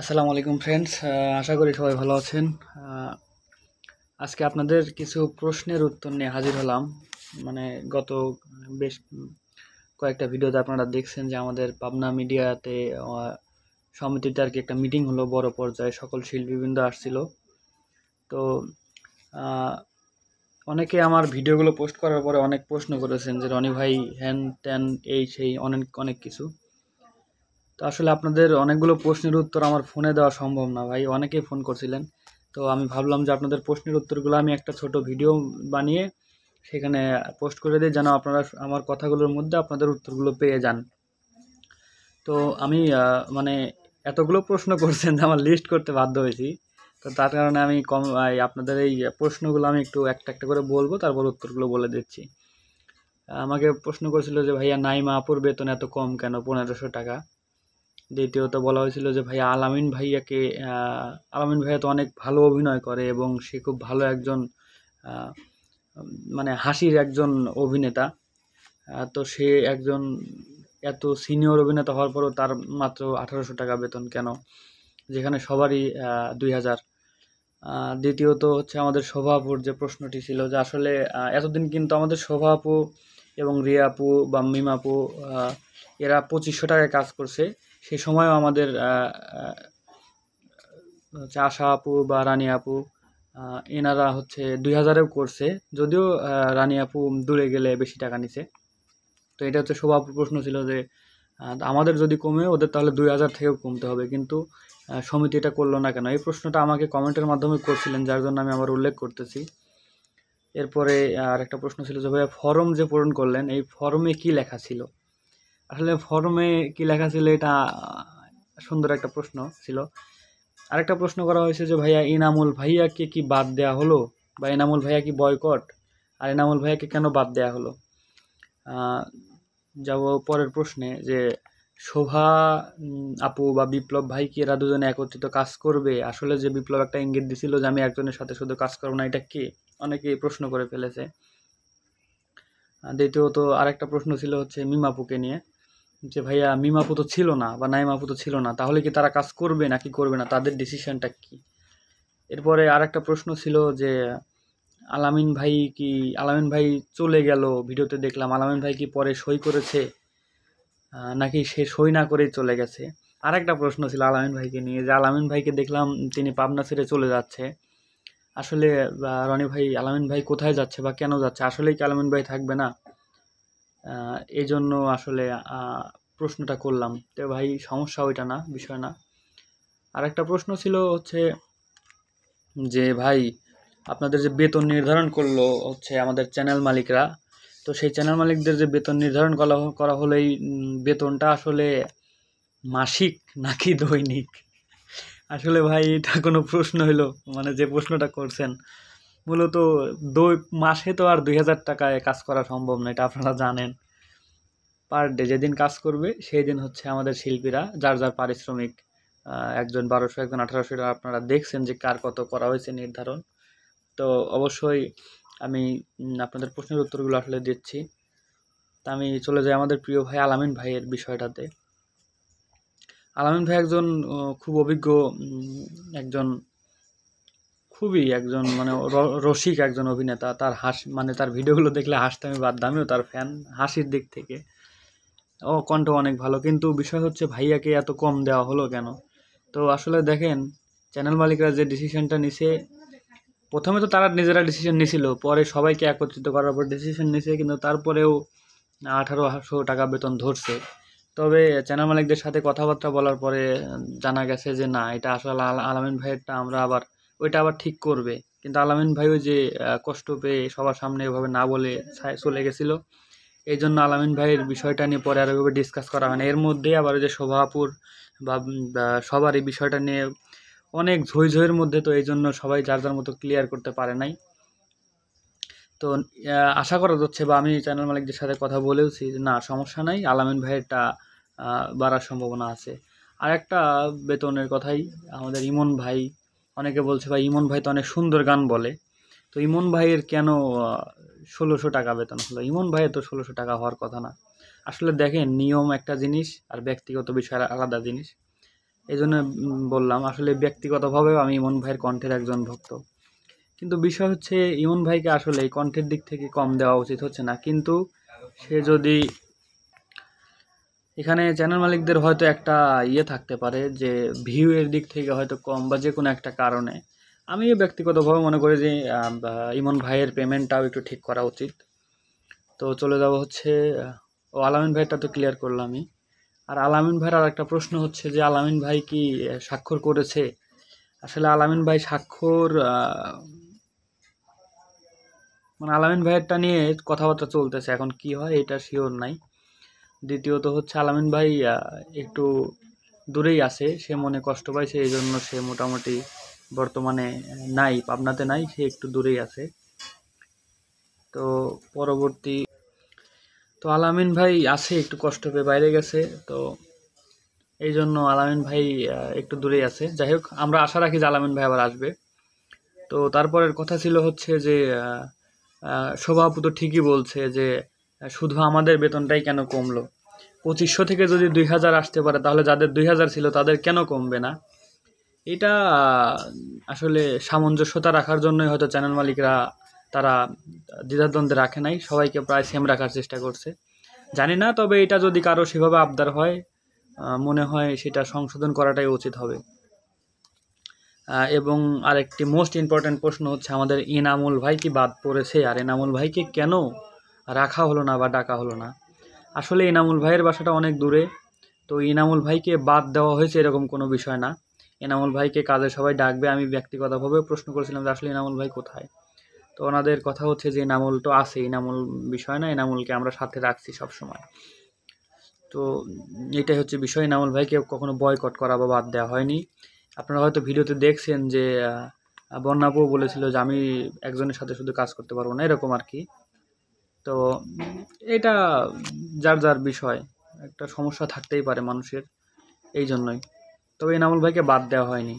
আসসালামু আলাইকুম ফ্রেন্ডস, আশা করি সবাই ভালো আছেন। আজকে আপনাদের কিছু প্রশ্নের উত্তর নিয়ে হাজির হলাম। মানে গত বেশ কয়েকটা ভিডিওতে আপনারা দেখছেন যে আমাদের পাবনা মিডিয়াতে সমিতিতে আর কি একটা মিটিং হলো, বড় পর্যায়ে সকল শিল্পীবৃন্দ আসছিল। তো আহ, অনেকে আমার ভিডিওগুলো পোস্ট করার পরে অনেক প্রশ্ন করেছেন যে রনি ভাই হ্যান ত্যান এই সেই অনেক অনেক কিছু। তো আসলে আপনাদের অনেকগুলো প্রশ্নের উত্তর আমার ফোনে দেওয়া সম্ভব না ভাই, অনেকেই ফোন করছিলেন। তো আমি ভাবলাম যে আপনাদের প্রশ্নের উত্তরগুলো আমি একটা ছোট ভিডিও বানিয়ে সেখানে পোস্ট করে দিই, যেন আপনারা আমার কথাগুলোর মধ্যে আপনাদের উত্তরগুলো পেয়ে যান। তো আমি মানে এতগুলো প্রশ্ন করছেন যে আমার লিস্ট করতে বাধ্য হয়েছি। তো তার কারণে আমি আপনাদের এই প্রশ্নগুলো আমি একটু একটা একটা করে বলবো, তারপর উত্তরগুলো বলে দিচ্ছি। আমাকে প্রশ্ন করেছিল যে ভাইয়া নাইমা আপুর বেতন এত কম কেন, 1500 টাকা। দ্বিতীয়ত বলা হয়েছিল যে ভাইয়া আলামিন ভাইয়াকে, আলামিন ভাইয়া তো অনেক ভালো অভিনয় করে এবং সে খুব ভালো একজন আহ, মানে হাসির একজন অভিনেতা। তো সে একজন এত সিনিয়র অভিনেতা হওয়ার পরও তার মাত্র 1800 টাকা বেতন কেন, যেখানে সবারই 2000। দ্বিতীয়ত হচ্ছে আমাদের শোভা আপুর যে প্রশ্নটি ছিল যে আসলে এতদিন কিন্তু আমাদের শোভা আপু এবং রিয়া আপু বা মিম আপু এরা 2500 টাকায় কাজ করছে। সেই সময়ও আমাদের হচ্ছে আশা আপু বা রানী আপু এনারা হচ্ছে 2000-এও করছে, যদিও রানী আপু দূরে গেলে বেশি টাকা নিছে। তো এটা হচ্ছে শোভা আপুর প্রশ্ন ছিল যে আমাদের যদি কমে ওদের তাহলে 2000 থেকেও কমতে হবে, কিন্তু সমিতি এটা করলো না কেন। এই প্রশ্নটা আমাকে কমেন্টের মাধ্যমে করছিলেন, যার জন্য আমি আবার উল্লেখ করতেছি। এরপরে আর একটা প্রশ্ন ছিল যে ভাইয়া ফর্ম যে পূরণ করলেন এই ফর্মে কি লেখা ছিল। আসলে ফর্মে কি লেখা ছিল এটা সুন্দর একটা প্রশ্ন ছিল। আরেকটা প্রশ্ন করা হয়েছে যে ভাইয়া ইনামুল ভাইয়াকে কি বাদ দেওয়া হলো, বা ইনামুল ভাইয়া কি বয়কট, আর ইনামুল ভাইয়াকে কেন বাদ দেওয়া হলো। আহ, যাব পরের প্রশ্নে যে শোভা আপু বা বিপ্লব ভাই কি এরা দুজনে একত্রিত কাজ করবে। আসলে যে বিপ্লব একটা ইঙ্গিত দিছিল যে আমি একজনের সাথে শুধু কাজ করবো না, এটা কি অনেকেই প্রশ্ন করে ফেলেছে। দ্বিতীয়ত আরেকটা প্রশ্ন ছিল হচ্ছে মিমাপুকে নিয়ে, যে ভাইয়া মিমাপু তো ছিল না বা নাইমাপু তো ছিল না, তাহলে কি তারা কাজ করবে নাকি করবে না, তাদের ডিসিশনটা কি। এরপরে আরেকটা প্রশ্ন ছিল যে আলামিন ভাই কি, আলামিন ভাই চলে গেল ভিডিওতে দেখলাম, আলামিন ভাই কি পরে সই করেছে নাকি সে সই না করেই চলে গেছে। আরেকটা প্রশ্ন ছিল আলামিন ভাইকে নিয়ে, যে আলামিন ভাইকে দেখলাম তিনি পাবনা ছেড়ে চলে যাচ্ছে। আসলে রনি ভাই আলামিন ভাই কোথায় যাচ্ছে বা কেন যাচ্ছে, আসলেই কি আলামিন ভাই থাকবে না। এই জন্য আসলে প্রশ্নটা করলাম। তো ভাই সমস্যা ওইটা না, বিষয় না। আরেকটা প্রশ্ন ছিল হচ্ছে যে ভাই আপনাদের যে বেতন নির্ধারণ করলো হচ্ছে আমাদের চ্যানেল মালিকরা, তো সেই চ্যানেল মালিকদের যে বেতন নির্ধারণ করা করা হলো এই বেতনটা আসলে মাসিক নাকি দৈনিক। আসলে ভাই এটা কোনো প্রশ্ন হইলো, মানে যে প্রশ্নটা করছেন মূলত মাসে তো আর 2000 টাকায় কাজ করা সম্ভব না, এটা আপনারা জানেন। পার ডে যেদিন কাজ করবে সেই দিন হচ্ছে আমাদের শিল্পীরা যার যার পারিশ্রমিক, একজন 1200 একজন 1800, আপনারা দেখছেন যে কার কত করা হয়েছে নির্ধারণ। তো অবশ্যই আমি আপনাদের প্রশ্নের উত্তরগুলো আসলে দিচ্ছি। তা আমি চলে যাই আমাদের প্রিয় ভাই আলামিন ভাইয়ের বিষয়টাতে। আলামিন ভাই একজন খুব অভিজ্ঞ, একজন খুবই একজন মানে রসিক একজন অভিনেতা। তার মানে তার ভিডিওগুলো দেখলে হাসতে আমি বাধ্য, আমিও তার ফ্যান হাসির দিক থেকে। ও কণ্ঠ অনেক ভালো, কিন্তু বিষয় হচ্ছে ভাইয়াকে এত কম দেওয়া হলো কেন। তো আসলে দেখেন, চ্যানেল মালিকরা যে ডিসিশনটা নিছে, প্রথমে তো তারা নিজেরা ডিসিশন নিছিল, পরে সবাইকে একত্রিত করার পর ডিসিশন নিছে, কিন্তু তারপরেও 1800 টাকা বেতন ধরছে। তবে চ্যানেল মালিকদের সাথে কথাবার্তা বলার পরে জানা গেছে যে না, এটা আসলে আলামিন ভাইয়েরটা আমরা আবার ওইটা আবার ঠিক করবে। কিন্তু আলামিন ভাইও যে কষ্ট পেয়ে সবার সামনে এভাবে না বলে চলে গেছিল, এই জন্য আলামিন ভাইয়ের বিষয়টা নিয়ে পরে আর ওইভাবে ডিসকাস করা হয় না। এর মধ্যেই আবার ওই যে শোভাপুর বা সবার এই বিষয়টা নিয়ে অনেক ঝইঝইয়ের মধ্যে, তো এই জন্য সবাই যার যার মতো ক্লিয়ার করতে পারে নাই। তো আশা করা যাচ্ছে বা আমি চ্যানেল মালিকদের সাথে কথা বলেওছি যে না, সমস্যা নাই, আলামিন ভাইয়েরটা বাড়ার সম্ভাবনা আছে। আর একটা বেতনের কথাই, আমাদের ইমন ভাই, অনেকে বলছে ভাই ইমন ভাই তো অনেক সুন্দর গান বলে, তো ইমন ভাইয়ের কেন 1600 টাকা বেতন হলো। ইমন ভাইয়ের তো 1600 টাকা হওয়ার কথা না। আসলে দেখেন, নিয়ম একটা জিনিস আর ব্যক্তিগত বিষয় আলাদা জিনিস। এই জন্য বললাম আসলে ব্যক্তিগতভাবেও আমি ইমন ভাইয়ের কণ্ঠের একজন ভক্ত। কিন্তু বিষয় হচ্ছে ইমন ভাইকে আসলে এই কণ্ঠের দিক থেকে কম দেওয়া উচিত হচ্ছে না। কিন্তু সে যদি এখানে চ্যানেল মালিকদের হয়তো একটা থাকতে পারে যে ভিউ এর দিক থেকে হয়তো কম বা যে কোনো একটা কারণে আমিও ব্যক্তিগতভাবে মনে করি যে ইমন ভাইয়ের পেমেন্টটাও একটু ঠিক করা উচিত। তো চলে যাব হচ্ছে আলামিন ভাইটা তো ক্লিয়ার করলামই। আর আলামিন ভাইয়ের আর একটা প্রশ্ন হচ্ছে যে আলামিন ভাই কি স্বাক্ষর করেছে? আসলে আলামিন ভাই স্বাক্ষর মানে আলামিন ভাইয়েরটা নিয়ে কথাবার্তা চলতেছে, এখন কি হয় এটা শিওর নাই। দ্বিতীয়ত হচ্ছে আলামিন ভাই একটু দূরেই আছে, সে মনে কষ্ট পাইছে, এই জন্য সে মোটামুটি বর্তমানে নাই, পাবনাতে নাই, সে একটু দূরেই আছে। তো পরবর্তী তো আলামিন ভাই আছে একটু কষ্ট পেয়ে বাইরে গেছে, তো এই জন্য আলামিন ভাই একটু দূরেই আছে। যাই হোক, আমরা আশা রাখি যে আলামিন ভাই আবার আসবে। তো তারপরের কথা ছিল হচ্ছে যে সভাপতি তো ঠিকই বলছে যে শুধু আমাদের বেতনটাই কেন কমলো, 2500 থেকে যদি 2000 আসতে পারে তাহলে যাদের 2000 ছিল তাদের কেন কমবে না? এটা আসলে সামঞ্জস্যতা রাখার জন্যই হয়তো চ্যানেল মালিকরা তারা দ্বিধাদ্বন্দ্বে রাখে নাই, সবাইকে প্রায় সেম রাখার চেষ্টা করছে। জানি না, তবে এটা যদি কারো সেভাবে আবদার হয় মনে হয় সেটা সংশোধন করাটাই উচিত হবে। এবং আরেকটি মোস্ট ইম্পর্ট্যান্ট প্রশ্ন হচ্ছে আমাদের এনামুল ভাই কি বাদ পড়েছে, আর এনামুল ভাইকে কেন রাখা হলো না বা ডাকা হলো না? আসলে এনামুল ভাইয়ের বাসাটা অনেক দূরে, তো এনামুল ভাইকে বাদ দেওয়া হয়েছে এরকম কোনো বিষয় না। এনামুল ভাইকে কাজে সবাই ডাকবে। আমি ব্যক্তিগতভাবে প্রশ্ন করেছিলাম যে আসলে এনামুল ভাই কোথায়, তো ওনাদের কথা হচ্ছে যে এনামুল তো আছে, এনামুল বিষয় না, এনামুলকে আমরা সাথে রাখছি সব সময়। তো এটাই হচ্ছে বিষয়, এনামুল ভাইকে কখনো বয়কট করা বা বাদ দেওয়া হয়নি। আপনারা হয়তো ভিডিওতে দেখছেন যে বন্যাপু বলেছিল যে আমি একজনের সাথে শুধু কাজ করতে পারবো না, এরকম আর কি। তো এটা যার যার বিষয়, একটা সমস্যা থাকতেই পারে মানুষের, এই জন্যই। তবে এনামুল ভাইকে বাদ দেওয়া হয়নি।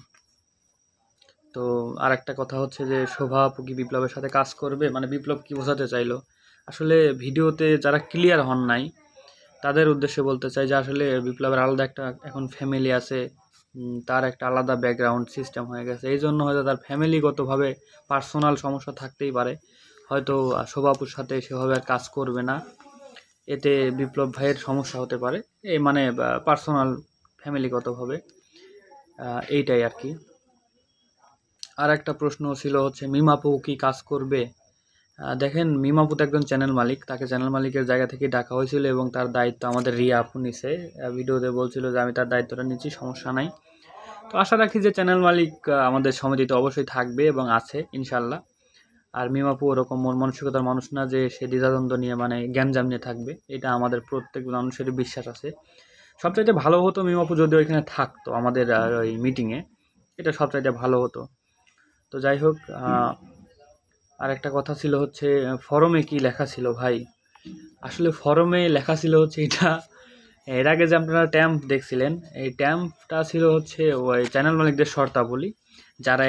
তো আর একটা কথা হচ্ছে যে শোভা আপু কি বিপ্লবের সাথে কাজ করবে, মানে বিপ্লব কি বোঝাতে চাইলো? আসলে ভিডিওতে যারা ক্লিয়ার হন নাই তাদের উদ্দেশ্যে বলতে চাই যে আসলে বিপ্লবের আলাদা একটা এখন ফ্যামিলি আছে, তার একটা আলাদা ব্যাকগ্রাউন্ড সিস্টেম হয়ে গেছে, এই জন্য হয়তো তার ফ্যামিলিগতভাবে পার্সোনাল সমস্যা থাকতেই পারে, হয়তো শোভা আপুর সাথে সেভাবে আর কাজ করবে না, এতে বিপ্লব ভাইয়ের সমস্যা হতে পারে, এই মানে পার্সোনাল ফ্যামিলিগতভাবে, এইটাই আর কি। আর একটা প্রশ্ন ছিল হচ্ছে মিমাপু কি কাজ করবে? দেখেন, মিমাপু তো একজন চ্যানেল মালিক, তাকে চ্যানেল মালিকের জায়গা থেকে ডাকা হয়েছিল এবং তার দায়িত্ব আমাদের রিয়া আপু নিছে, ভিডিওতে বলছিল যে আমি তার দায়িত্বটা নিচ্ছি, সমস্যা নাই। তো আশা রাখি যে চ্যানেল মালিক আমাদের সমিতিতে অবশ্যই থাকবে এবং আছে ইনশাল্লাহ। আর মিমাপু ওরকম মন মানসিকতার মানুষ না যে সে দ্বিধাদ্বন্দ্ব নিয়ে মানে গ্যাঞ্জাম নিয়ে থাকবে, এটা আমাদের প্রত্যেক মানুষেরই বিশ্বাস আছে। সবচাইতে ভালো হতো মিমাপু যদি ওইখানে থাকতো আমাদের ওই মিটিংয়ে, এটা সবচাইতে ভালো হতো। তো যাই হোক, আর একটা কথা ছিল হচ্ছে ফরমে কি লেখা ছিল ভাই? আসলে ফরমে লেখা ছিল হচ্ছে এটা, এর আগে যে আপনারা ট্যাম্প দেখছিলেন, এই ট্যাম্পটা ছিল হচ্ছে ওই চ্যানেল মালিকদের শর্তাবলী, যারা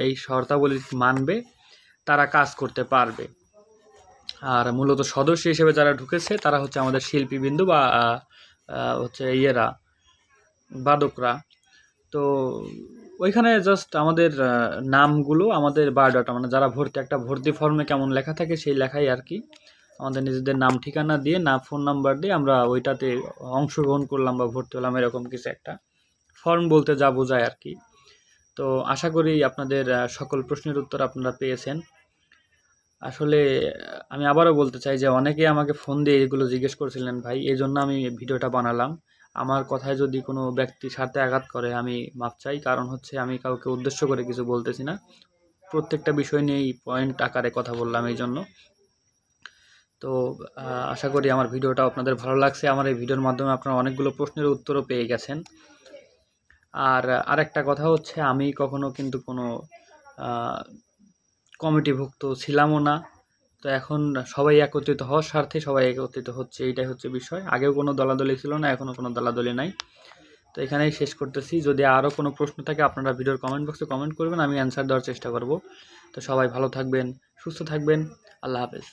এই শর্তাবলী মানবে তারা কাজ করতে পারবে। আর মূলত সদস্য হিসেবে যারা ঢুকেছে তারা হচ্ছে আমাদের শিল্পীবৃন্দ বা হচ্ছে বাদকরা। তো ওইখানে জাস্ট আমাদের নামগুলো, আমাদের বায়োডাটা, মানে যারা ভর্তি, একটা ভর্তি ফর্মে কেমন লেখা থাকে সেই লেখাই আর কি, আমাদের নিজেদের নাম ঠিকানা দিয়ে ফোন নাম্বার দিয়ে আমরা ওইটাতে অংশগ্রহণ করলাম বা ভর্তি হলাম, এরকম কিছু একটা ফর্ম বলতে যা বোঝায় আর কি। তো আশা করি আপনাদের সকল প্রশ্নের উত্তর আপনারা পেয়েছেন। আসলে আমি আবারও বলতে চাই যে অনেকেই আমাকে ফোন দিয়ে এগুলো জিজ্ঞেস করছিলেন ভাই, এই জন্য আমি ভিডিওটা বানালাম। আমার কথায় যদি কোনো ব্যক্তি স্বার্থে আঘাত করে আমি মাপ চাই, কারণ হচ্ছে আমি কাউকে উদ্দেশ্য করে কিছু বলতেছি না, প্রত্যেকটা বিষয় নিয়েই পয়েন্ট আকারে কথা বললাম এই জন্য। তো আশা করি আমার ভিডিওটা আপনাদের ভালো লাগছে, আমার এই ভিডিওর মাধ্যমে আপনারা অনেকগুলো প্রশ্নের উত্তরও পেয়ে গেছেন। আর আরেকটা কথা হচ্ছে আমি কখনো কিন্তু কোনো কমিটিভুক্ত ছিলামও না, তো এখন সবাই একত্রিত হওয়ার স্বার্থে সবাই একত্রিত হচ্ছে, এইটাই হচ্ছে বিষয়। আগেও কোনো দলাদলি ছিল না, এখনও কোনো দলাদলি নাই। তো এখানেই শেষ করতেছি। যদি আরও কোনো প্রশ্ন থাকে আপনারা ভিডিওর কমেন্ট বক্সে কমেন্ট করবেন, আমি অ্যান্সার দেওয়ার চেষ্টা করব। তো সবাই ভালো থাকবেন, সুস্থ থাকবেন, আল্লাহ হাফেজ।